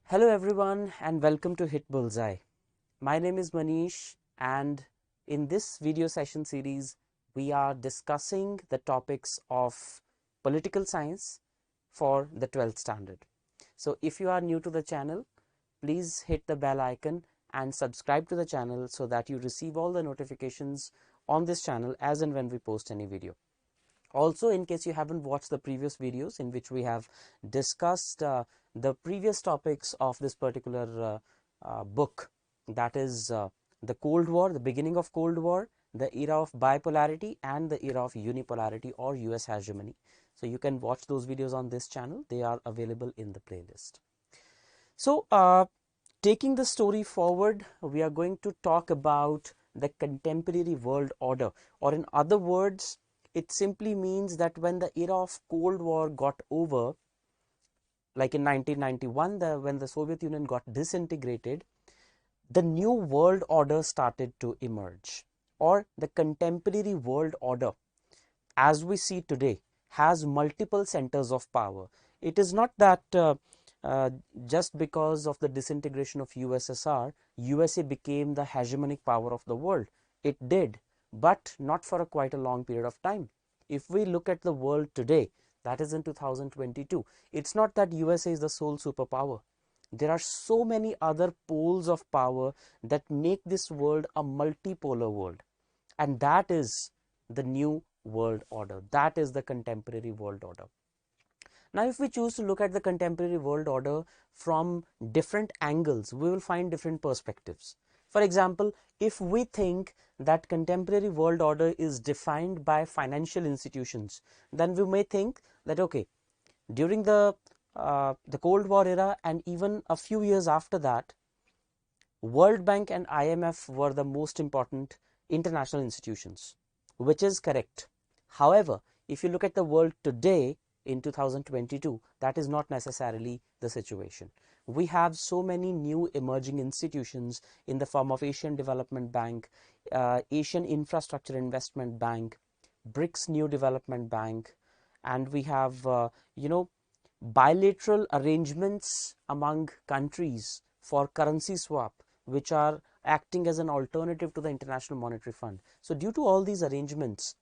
Hello everyone and welcome to Hitbullseye. My name is Manish and in this video session series we are discussing the topics of political science for the 12th standard. So if you are new to the channel, please hit the bell icon and subscribe to the channel so that you receive all the notifications on this channel as and when we post any video. Also, in case you haven't watched the previous videos in which we have discussed the previous topics of this particular book, that is the Cold War, the beginning of Cold War, the era of bipolarity and the era of unipolarity or US hegemony. So you can watch those videos on this channel. They are available in the playlist. So taking the story forward, we are going to talk about the contemporary world order, or in other words, it simply means that when the era of Cold War got over, like in 1991, when the Soviet Union got disintegrated, the new world order started to emerge, or the contemporary world order as we see today has multiple centers of power. It is not that uh, just because of the disintegration of USSR, USA became the hegemonic power of the world. It did, but not for quite a long period of time. If we look at the world today, that is in 2022, it's not that USA is the sole superpower. There are so many other poles of power that make this world a multipolar world, and that is the new world order. That is the contemporary world order. Now, if we choose to look at the contemporary world order from different angles, we will find different perspectives. For example, if we think that contemporary world order is defined by financial institutions, then we may think that, okay, during the Cold War era and even a few years after that, World Bank and IMF were the most important international institutions, which is correct. However, if you look at the world today in 2022, that is not necessarily the situation. We have so many new emerging institutions in the form of Asian Development Bank, Asian Infrastructure Investment Bank, BRICS New Development Bank, and we have, bilateral arrangements among countries for currency swap, which are acting as an alternative to the International Monetary Fund. So due to all these arrangements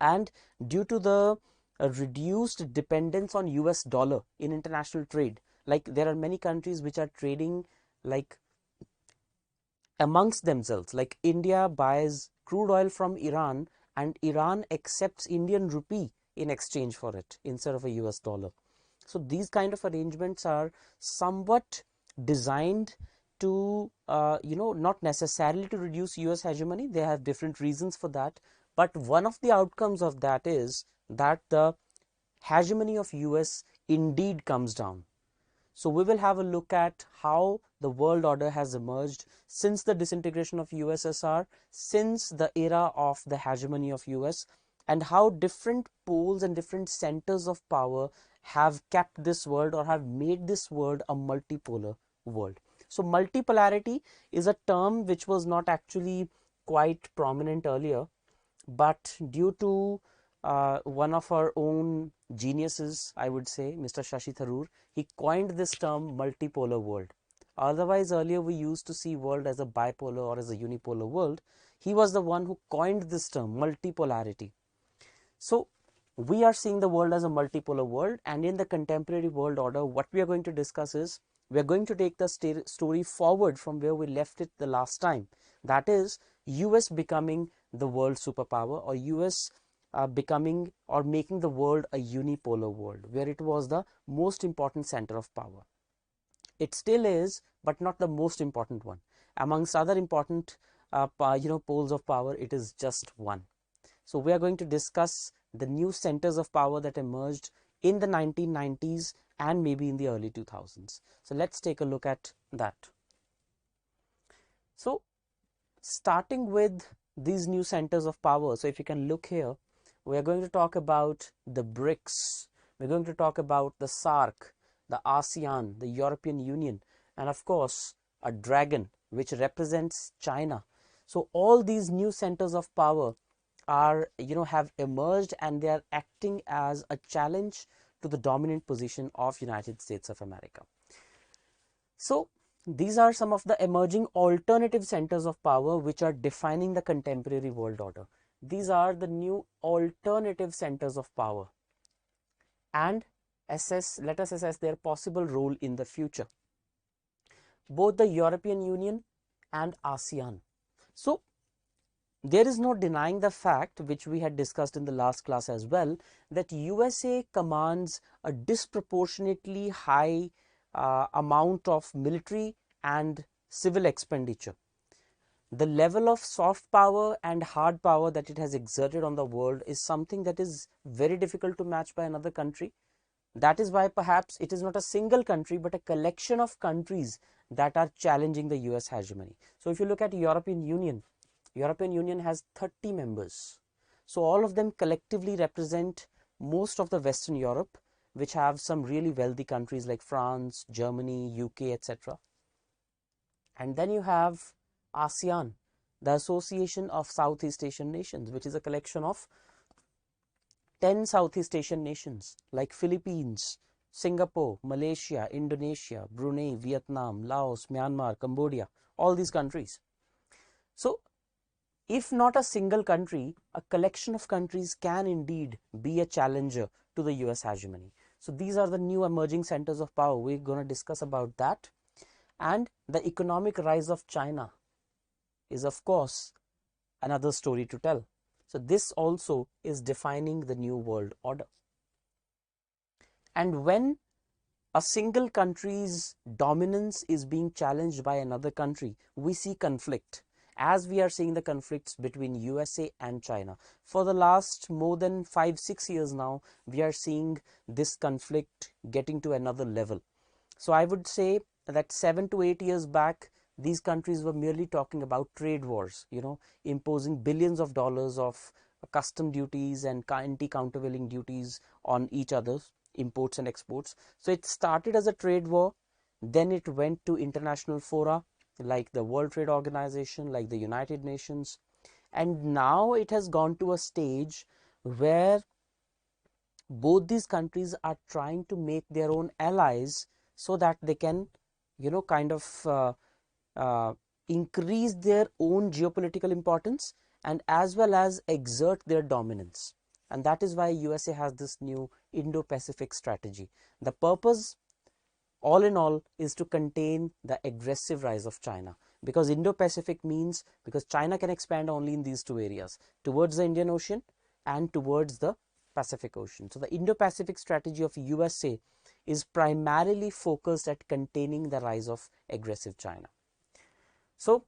and due to the reduced dependence on US dollar in international trade, like there are many countries which are trading like amongst themselves, like India buys crude oil from Iran and Iran accepts Indian rupee in exchange for it instead of a US dollar. So these kind of arrangements are somewhat designed to, not necessarily to reduce US hegemony. They have different reasons for that. But one of the outcomes of that is that the hegemony of US indeed comes down. So we will have a look at how the world order has emerged since the disintegration of USSR, since the era of the hegemony of US, and how different poles and different centers of power have kept this world or have made this world a multipolar world. So multipolarity is a term which was not actually quite prominent earlier, but due to one of our own geniuses, I would say, Mr. Shashi Tharoor, he coined this term multipolar world. Otherwise, earlier we used to see world as a bipolar or as a unipolar world. He was the one who coined this term, multipolarity. So we are seeing the world as a multipolar world, and in the contemporary world order, what we are going to discuss is we are going to take the story forward from where we left it the last time. That is, US becoming the world superpower, or US becoming or making the world a unipolar world where it was the most important center of power. It still is, but not the most important one. Amongst other important poles of power, it is just one. So we are going to discuss the new centers of power that emerged in the 1990s and maybe in the early 2000s. So let's take a look at that. So starting with these new centers of power, so if you can look here, we are going to talk about the BRICS, we're going to talk about the SAARC, the ASEAN, the European Union, and of course a dragon which represents China. So all these new centers of power are, have emerged, and they are acting as a challenge to the dominant position of United States of America. So these are some of the emerging alternative centers of power which are defining the contemporary world order. These are the new alternative centers of power, and let us assess their possible role in the future. Both the European Union and ASEAN. So there is no denying the fact, which we had discussed in the last class as well, that USA commands a disproportionately high amount of military and civil expenditure. The level of soft power and hard power that it has exerted on the world is something that is very difficult to match by another country. That is why perhaps it is not a single country but a collection of countries that are challenging the US hegemony. So if you look at European Union has 30 members. So all of them collectively represent most of the Western Europe, which have some really wealthy countries like France, Germany, UK, etc. And then you have ASEAN, the Association of Southeast Asian Nations, which is a collection of 10 Southeast Asian nations like Philippines, Singapore, Malaysia, Indonesia, Brunei, Vietnam, Laos, Myanmar, Cambodia, all these countries. So if not a single country, a collection of countries can indeed be a challenger to the US hegemony. So these are the new emerging centers of power. We're going to discuss about that. And the economic rise of China is, of course, another story to tell. So this also is defining the new world order. And when a single country's dominance is being challenged by another country, we see conflict, as we are seeing the conflicts between USA and China. For the last more than 5-6 years now, we are seeing this conflict getting to another level. So I would say that 7 to 8 years back, these countries were merely talking about trade wars, imposing billions of dollars of custom duties and anti-countervailing duties on each other's imports and exports. So it started as a trade war, then it went to international fora like the World Trade Organization, like the United Nations, and now it has gone to a stage where both these countries are trying to make their own allies so that they can, increase their own geopolitical importance and as well as exert their dominance. And that is why USA has this new Indo-Pacific strategy. The purpose, all in all, is to contain the aggressive rise of China, because Indo-Pacific means because China can expand only in these two areas, towards the Indian Ocean and towards the Pacific Ocean. So the Indo-Pacific strategy of USA is primarily focused at containing the rise of aggressive China. So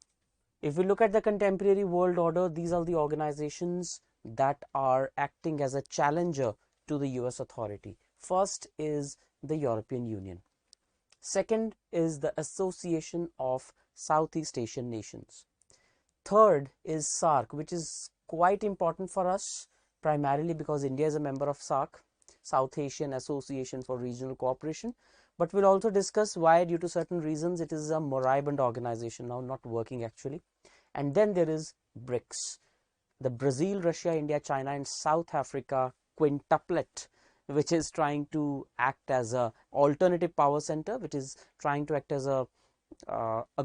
if we look at the contemporary world order, these are the organizations that are acting as a challenger to the US authority. First is the European Union. Second is the Association of Southeast Asian Nations. Third is SAARC, which is quite important for us, primarily because India is a member of SAARC, South Asian Association for Regional Cooperation. But we'll also discuss why, due to certain reasons, it is a moribund organization now, not working actually. And then there is BRICS, the Brazil, Russia, India, China, and South Africa quintuplet, which is trying to act as a alternative power center, which is trying to act as a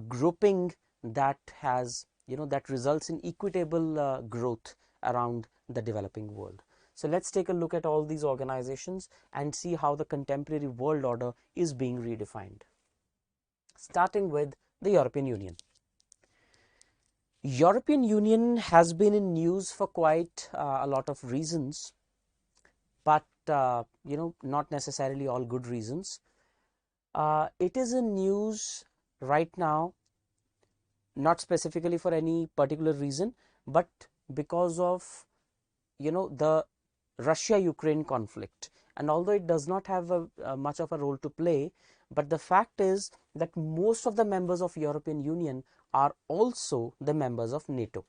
grouping that has, that results in equitable growth around the developing world. So let's take a look at all these organizations and see how the contemporary world order is being redefined. Starting with the European Union. European Union has been in news for quite a lot of reasons, but not necessarily all good reasons. It is in news right now, not specifically for any particular reason, but because of the Russia-Ukraine conflict. And although it does not have much of a role to play, but the fact is that most of the members of European Union are also the members of NATO,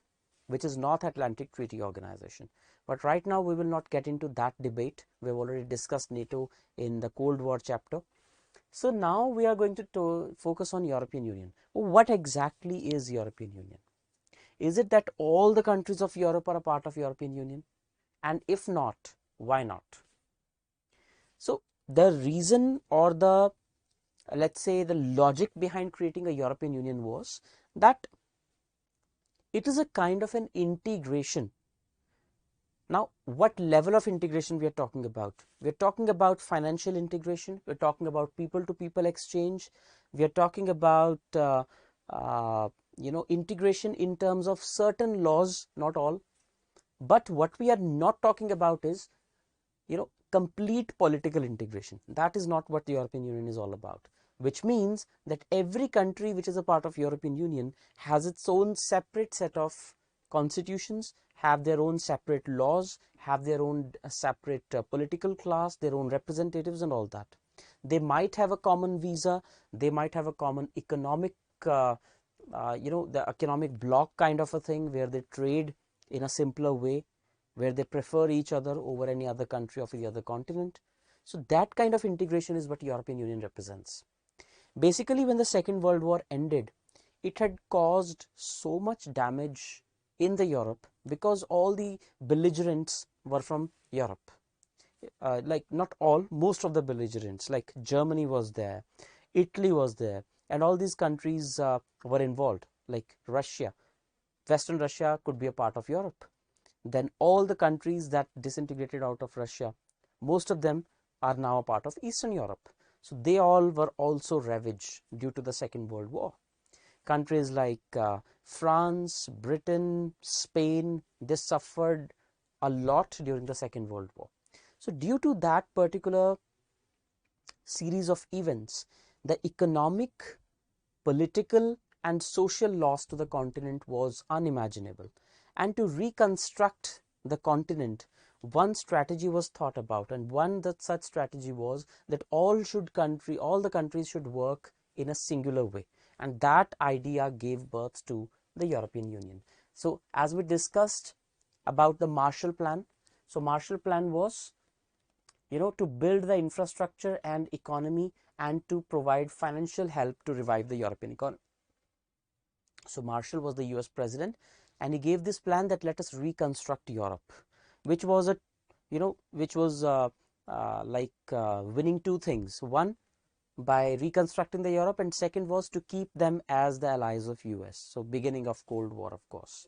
which is North Atlantic Treaty Organization. But right now we will not get into that debate. We have already discussed NATO in the Cold War chapter. So now we are going to focus on European Union. What exactly is European Union? Is it that all the countries of Europe are a part of European Union? And if not, why not? So the reason or the let's say the logic behind creating a European Union was that it is a kind of an integration. Now, what level of integration we are talking about? We are talking about financial integration. We're talking about people-to-people exchange. We are talking about integration in terms of certain laws, not all. But what we are not talking about is complete political integration. That is not what the European Union is all about, which means that every country which is a part of European Union has its own separate set of constitutions, have their own separate laws, have their own separate political class, their own representatives and all that. They might have a common visa, they might have a common economic the economic bloc kind of a thing where they trade in a simpler way, where they prefer each other over any other country of the other continent. So that kind of integration is what European Union represents. Basically, when the Second World War ended, it had caused so much damage in the Europe because all the belligerents were from Europe. Like not all, most of the belligerents, like Germany was there, Italy was there, and all these countries were involved, like Russia. Western Russia could be a part of Europe. Then all the countries that disintegrated out of Russia, most of them are now a part of Eastern Europe. So they all were also ravaged due to the Second World War. Countries like France, Britain, Spain, they suffered a lot during the Second World War. So due to that particular series of events, the economic, political and social loss to the continent was unimaginable. And to reconstruct the continent, one strategy was thought about, and such strategy was that all the countries should work in a singular way, and that idea gave birth to the European Union. So as we discussed about the Marshall Plan, so Marshall Plan was to build the infrastructure and economy and to provide financial help to revive the European economy. So Marshall was the US president, and he gave this plan that let us reconstruct Europe, which was winning two things. One, by reconstructing the Europe, and second was to keep them as the allies of US. So beginning of Cold War, of course.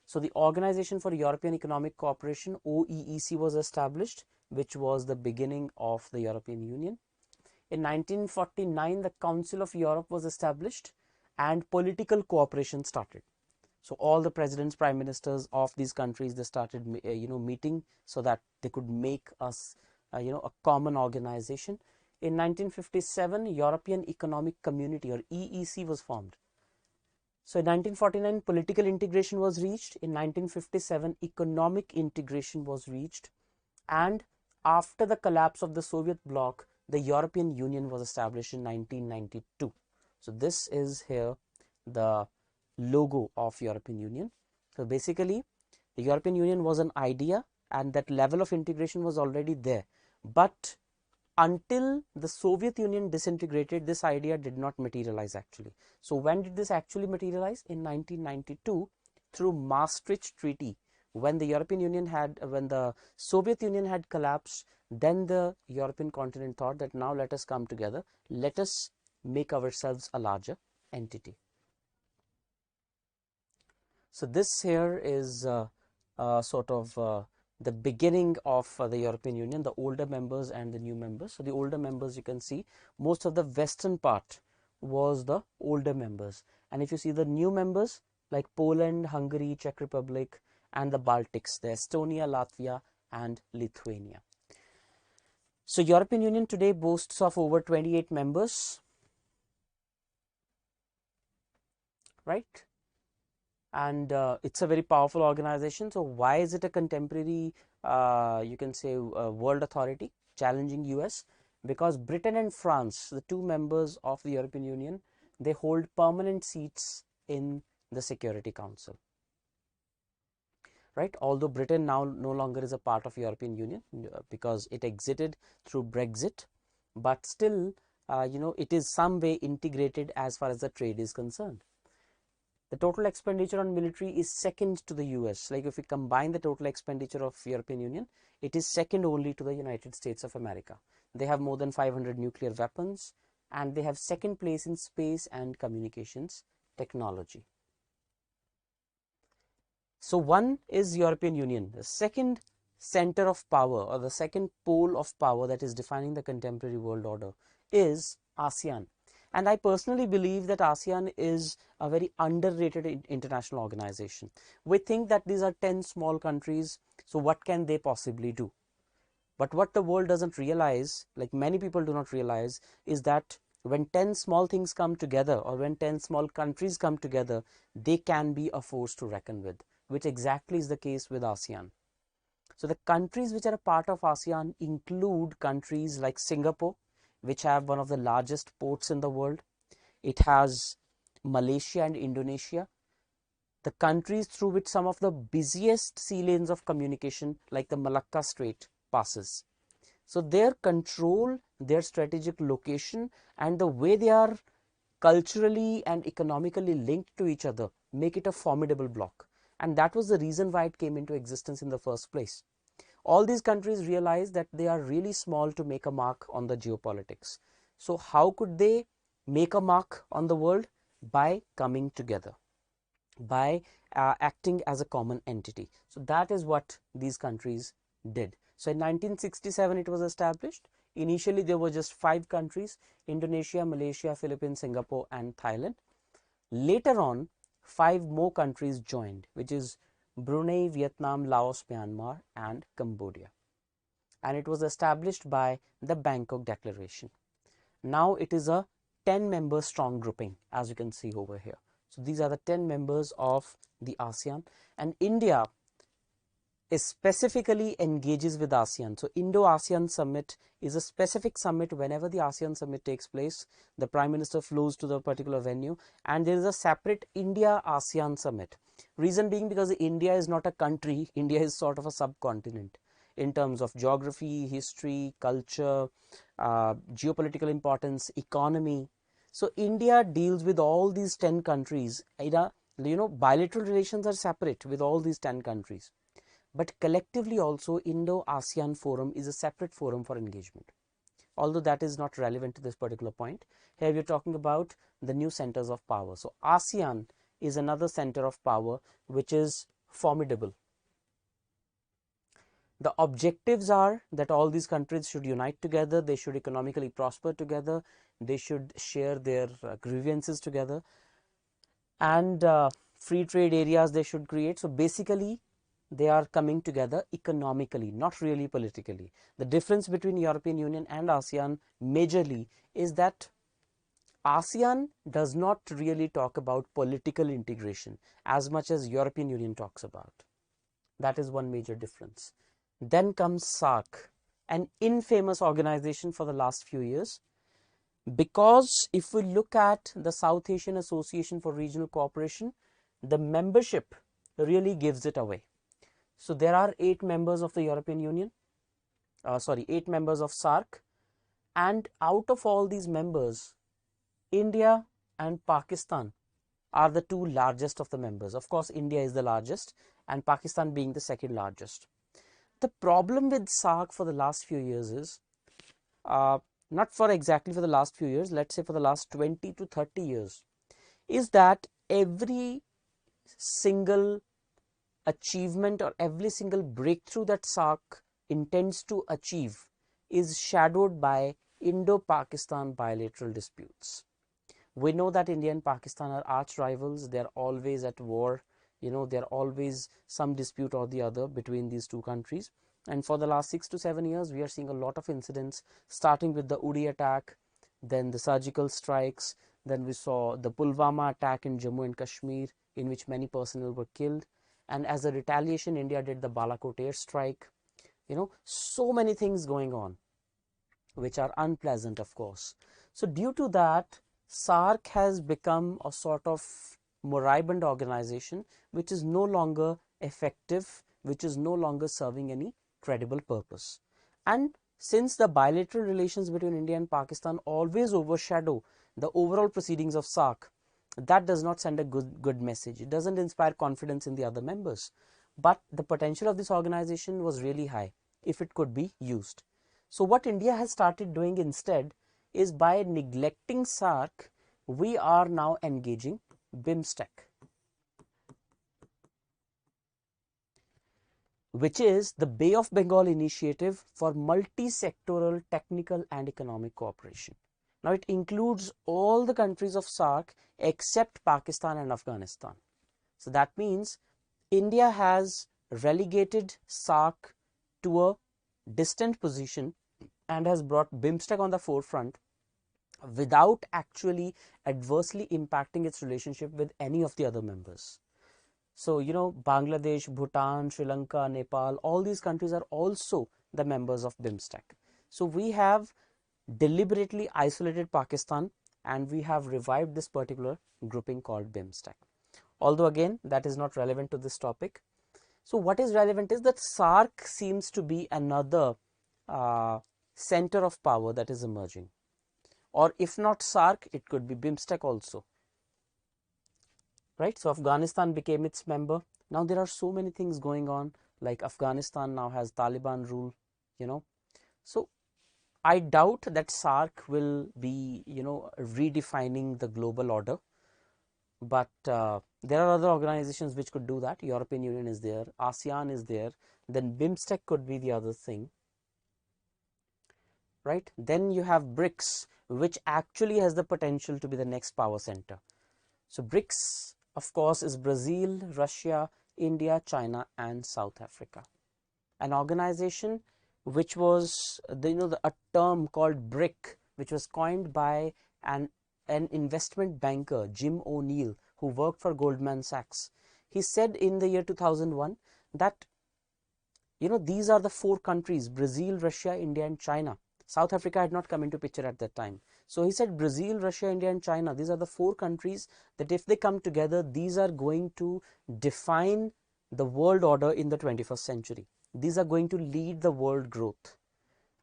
So the Organization for European Economic Cooperation, OEEC, was established, which was the beginning of the European Union. In 1949, the Council of Europe was established and political cooperation started. So all the presidents, prime ministers of these countries, they started meeting so that they could make us a common organization. In 1957, European Economic Community, or EEC, was formed. So in 1949, political integration was reached. In 1957, economic integration was reached. And after the collapse of the Soviet bloc, the European Union was established in 1992. So this is here the logo of European Union. So basically, the European Union was an idea, and that level of integration was already there. But until the Soviet Union disintegrated, this idea did not materialize actually. So when did this actually materialize? In 1992, through Maastricht Treaty. When the Soviet Union had collapsed, then the European continent thought that now let us come together, let us make ourselves a larger entity. So this here is the beginning of the European Union, the older members and the new members. So the older members, you can see most of the western part was the older members, and if you see the new members like Poland, Hungary, Czech Republic and the Baltics, the Estonia, Latvia and Lithuania. So European Union today boasts of over 28 members, right? And it's a very powerful organization. So why is it a contemporary, you can say, world authority challenging US? Because Britain and France, the two members of the European Union, they hold permanent seats in the Security Council, right? Although Britain now no longer is a part of European Union because it exited through Brexit, but still, it is some way integrated as far as the trade is concerned. The total expenditure on military is second to the US. Like if we combine the total expenditure of European Union, it is second only to the United States of America. They have more than 500 nuclear weapons, and they have second place in space and communications technology. So one is European Union. The second center of power, or the second pole of power that is defining the contemporary world order, is ASEAN. And I personally believe that ASEAN is a very underrated international organization. We think that these are 10 small countries, so what can they possibly do? But what the world doesn't realize, like many people do not realize, is that when 10 small things come together, or when 10 small countries come together, they can be a force to reckon with, which exactly is the case with ASEAN. So the countries which are a part of ASEAN include countries like Singapore, which have one of the largest ports in the world. It has Malaysia and Indonesia, the countries through which some of the busiest sea lanes of communication like the Malacca Strait passes. So their control, their strategic location, and the way they are culturally and economically linked to each other make it a formidable bloc. And that was the reason why it came into existence in the first place. All these countries realized that they are really small to make a mark on the geopolitics. So how could they make a mark on the world? By coming together, by acting as a common entity. So that is what these countries did. So in 1967 it was established. Initially there were just 5 countries: Indonesia, Malaysia, Philippines, Singapore and Thailand. Later on 5 more countries joined, which is Brunei, Vietnam, Laos, Myanmar and Cambodia. And it was established by the Bangkok Declaration. Now it is a 10-member strong grouping, as you can see over here. So these are the 10 members of the ASEAN, and India specifically engages with ASEAN. So Indo-ASEAN Summit is a specific summit. Whenever the ASEAN Summit takes place, the Prime Minister flows to the particular venue, and there is a separate India-ASEAN Summit. Reason being because India is not a country, India is sort of a subcontinent in terms of geography, history, culture, geopolitical importance, economy. So India deals with all these 10 countries. Bilateral relations are separate with all these 10 countries. But collectively also Indo-ASEAN Forum is a separate forum for engagement. Although that is not relevant to this particular point. Here we are talking about the new centers of power. So ASEAN is another center of power which is formidable. The objectives are that all these countries should unite together, they should economically prosper together, they should share their grievances together, and free trade areas they should create. So basically they are coming together economically, not really politically. The difference between European Union and ASEAN majorly is that ASEAN does not really talk about political integration as much as European Union talks about. That is one major difference. Then comes SAARC, an infamous organization for the last few years, because if we look at the South Asian Association for Regional Cooperation, the membership really gives it away. So there are 8 members of the European Union, 8 members of SAARC, and out of all these members, India and Pakistan are the 2 largest of the members. Of course, India is the largest and Pakistan being the second largest. The problem with SAARC for the last few years is, not for exactly for the last few years, let's say for the last 20 to 30 years, is that every single achievement or every single breakthrough that SAARC intends to achieve is shadowed by Indo-Pakistan bilateral disputes. We know that India and Pakistan are arch rivals. They are always at war. There are always some dispute or the other between these 2 countries. And for the last 6 to 7 years, we are seeing a lot of incidents, starting with the Uri attack, then the surgical strikes, then we saw the Pulwama attack in Jammu and Kashmir, in which many personnel were killed. And as a retaliation, India did the Balakot airstrike. So many things going on, which are unpleasant, of course. So due to that, SAARC has become a sort of moribund organization which is no longer effective, which is no longer serving any credible purpose. And since the bilateral relations between India and Pakistan always overshadow the overall proceedings of SAARC, that does not send a good message. It doesn't inspire confidence in the other members. But the potential of this organization was really high if it could be used. So what India has started doing instead is by neglecting SAARC, we are now engaging BIMSTEC, which is the Bay of Bengal initiative for multi-sectoral technical and economic cooperation. Now it includes all the countries of SAARC except Pakistan and Afghanistan. So that means India has relegated SAARC to a distant position and has brought BIMSTEC on the forefront without actually adversely impacting its relationship with any of the other members. So, you know, Bangladesh, Bhutan, Sri Lanka, Nepal, all these countries are also the members of BIMSTEC. So we have deliberately isolated Pakistan and we have revived this particular grouping called BIMSTEC. Although again, that is not relevant to this topic. So what is relevant is that SAARC seems to be another center of power that is emerging. Or if not SAARC, it could be BIMSTEC also. Right? So Afghanistan became its member. Now there are so many things going on, like Afghanistan now has Taliban rule, you know. So I doubt that SAARC will be, you know, redefining the global order. But there are other organizations which could do that. European Union is there, ASEAN is there, then BIMSTEC could be the other thing. Right? Then you have BRICS, which actually has the potential to be the next power center. So BRICS, of course, is Brazil, Russia, India, China, and South Africa. An organization which was, a term called BRIC, which was coined by an investment banker, Jim O'Neill, who worked for Goldman Sachs. He said in the year 2001 that, you know, these are the 4 countries, Brazil, Russia, India, and China. South Africa had not come into picture at that time. So he said Brazil, Russia, India, and China, these are the 4 countries that if they come together, these are going to define the world order in the 21st century. These are going to lead the world growth.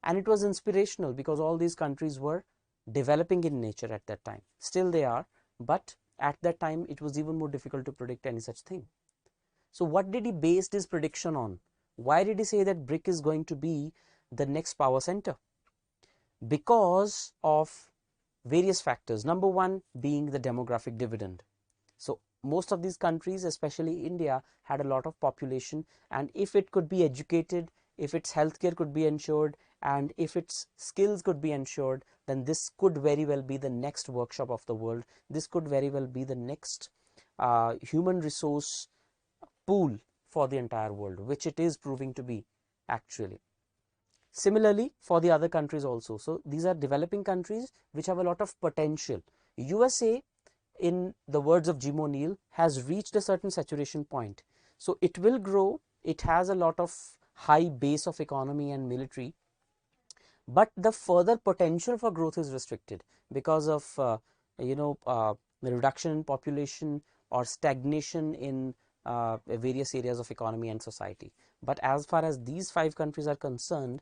And it was inspirational because all these countries were developing in nature at that time. Still they are, but at that time it was even more difficult to predict any such thing. So what did he base his prediction on? Why did he say that BRIC is going to be the next power center? Because of various factors. Number one being the demographic dividend. So most of these countries, especially India, had a lot of population, and if it could be educated, if its healthcare could be ensured, and if its skills could be ensured, then this could very well be the next workshop of the world. This could very well be the next human resource pool for the entire world, which it is proving to be actually. Similarly, for the other countries also. So these are developing countries which have a lot of potential. USA, in the words of Jim O'Neill, has reached a certain saturation point. So it will grow. It has a lot of high base of economy and military, but the further potential for growth is restricted because of the reduction in population or stagnation in various areas of economy and society. But as far as these 5 countries are concerned,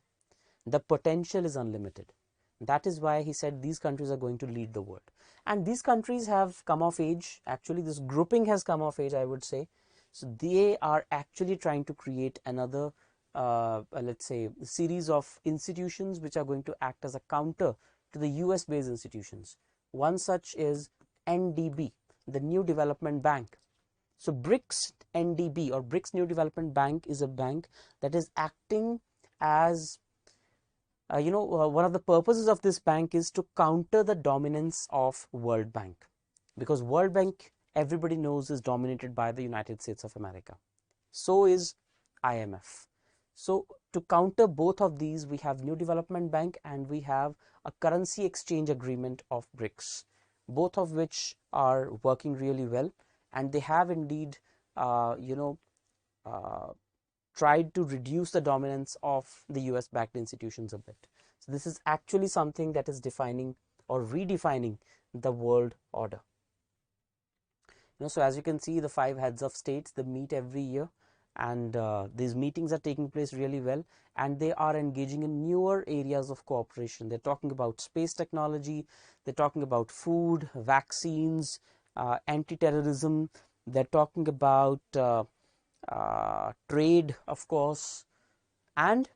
the potential is unlimited. That is why he said these countries are going to lead the world. And these countries have come of age. Actually, this grouping has come of age, I would say. So they are actually trying to create another, let's say, series of institutions which are going to act as a counter to the US-based institutions. One such is NDB, the New Development Bank. So BRICS NDB or BRICS New Development Bank is a bank that is acting as one of the purposes of this bank is to counter the dominance of World Bank, because World Bank, everybody knows, is dominated by the United States of America. So is IMF. So to counter both of these, we have New Development Bank and we have a currency exchange agreement of BRICS, both of which are working really well, and they have indeed tried to reduce the dominance of the US backed institutions a bit. So this is actually something that is defining or redefining the world order. So as you can see, the 5 heads of states, they meet every year, and these meetings are taking place really well, and they are engaging in newer areas of cooperation. They're talking about space technology, they're talking about food, vaccines, anti-terrorism, they're talking about trade, of course. And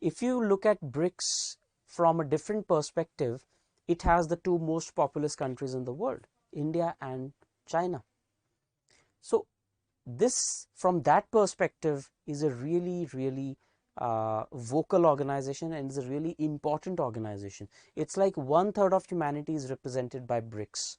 if you look at BRICS from a different perspective, it has the two most populous countries in the world, India and China. So this, from that perspective, is a really vocal organization, and is a really important organization. It's like 1/3 of humanity is represented by BRICS.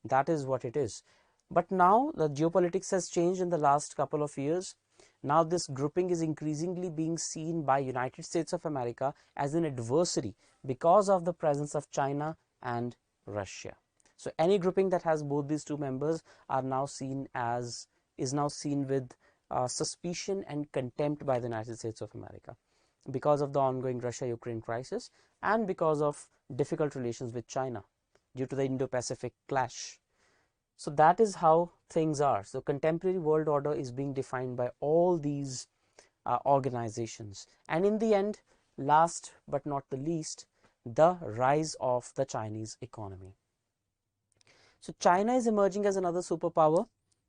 That is what it is. But now the geopolitics has changed in the last couple of years. Now this grouping is increasingly being seen by United States of America as an adversary because of the presence of China and Russia. So any grouping that has both these two members are now seen as, is now seen with suspicion and contempt by the United States of America because of the ongoing Russia-Ukraine crisis and because of difficult relations with China due to the Indo-Pacific clash. So that is how things are. So contemporary world order is being defined by all these organizations. And in the end, last but not the least, the rise of the Chinese economy. So China is emerging as another superpower.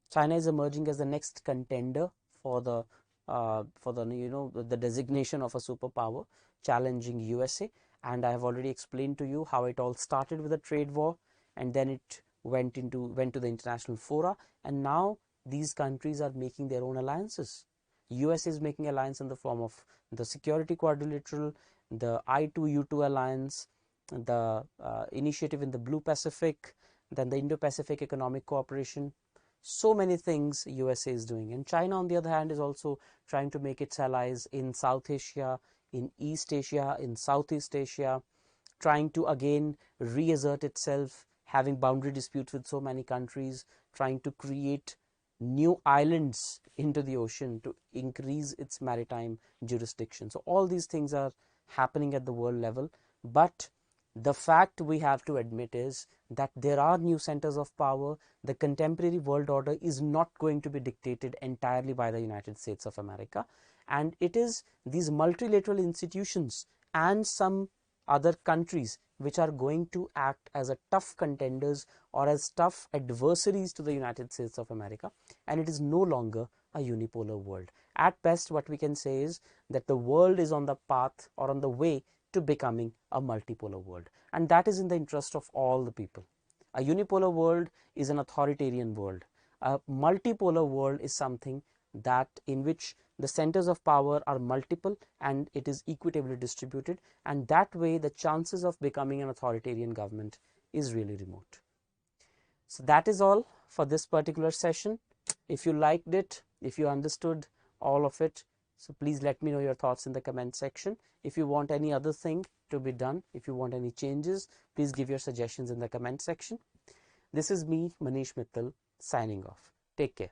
China is emerging as the next contender for the the designation of a superpower, challenging USA. And I have already explained to you how it all started with a trade war, and then it went to the international fora, and now these countries are making their own alliances. US is making alliance in the form of the Security Quadrilateral, the I2U2 alliance, the initiative in the Blue Pacific, then the Indo-Pacific Economic Cooperation. So many things USA is doing, and China on the other hand is also trying to make its allies in South Asia, in East Asia, in Southeast Asia, trying to again reassert itself, having boundary disputes with so many countries, trying to create new islands into the ocean to increase its maritime jurisdiction. So all these things are happening at the world level, but the fact we have to admit is that there are new centers of power. The contemporary world order is not going to be dictated entirely by the United States of America, and it is these multilateral institutions and some other countries which are going to act as a tough contenders or as tough adversaries to the United States of America, and it is no longer a unipolar world. At best, what we can say is that the world is on the path or on the way to becoming a multipolar world, and that is in the interest of all the people. A unipolar world is an authoritarian world. A multipolar world is something that in which the centers of power are multiple and it is equitably distributed, and that way the chances of becoming an authoritarian government is really remote. So that is all for this particular session. If you liked it, if you understood all of it, so please let me know your thoughts in the comment section. If you want any other thing to be done, if you want any changes, please give your suggestions in the comment section. This is me, Manish Mittal, signing off. Take care.